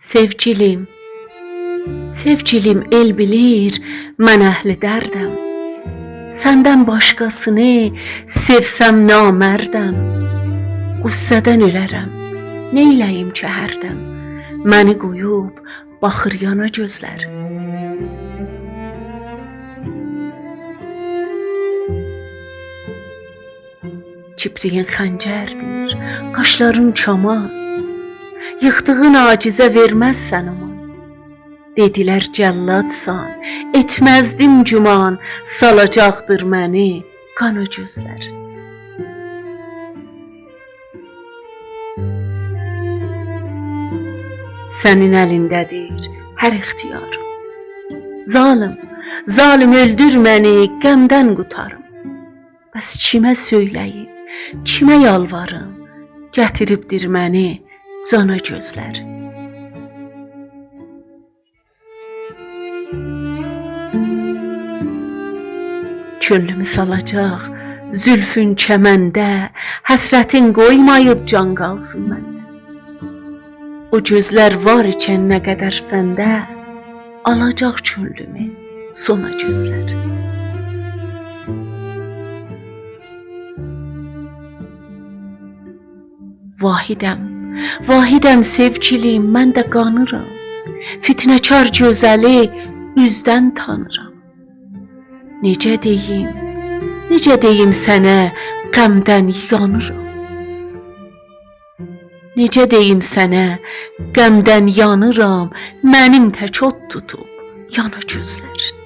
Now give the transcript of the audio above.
Sevgilim, sevgilim el bilir, mən əhli dərdəm. Səndən başqasını sevsəm namərdəm. Qüssədən ölərəm, neyləyim ki hərdəm. Məni qoyub baxır yana gözlər. Kipriyin xəncərdir, qaşların kaman. Yıxdığın acizə verməzsən aman. Dedilər cəlladsan, etməzdim güman, salacaqdır məni qana gözlər. Sənin əlindədir hər ixtiyarım. Zalım, zalim öldür məni, qəmdən qutarım. Bəs kimə söyləyim, kimə yalvarım, gətiribdir məni cana gözlər. Könlümü salacaq zülfün kəməndə, həsrətin qoymayıb can qalsın məndə. O gözlər var ikən nə qədər səndə, alacaq könlümü sona gözlər. Vahidəm, vahidəm sevgilim, mən də qanıram. Fitnəkar gözəli üzdən tanıram. Necə deyim sənə qəmdən yanıram. Necə deyim sənə qəmdən yanıram, mənim tək od tutub yana gözlər.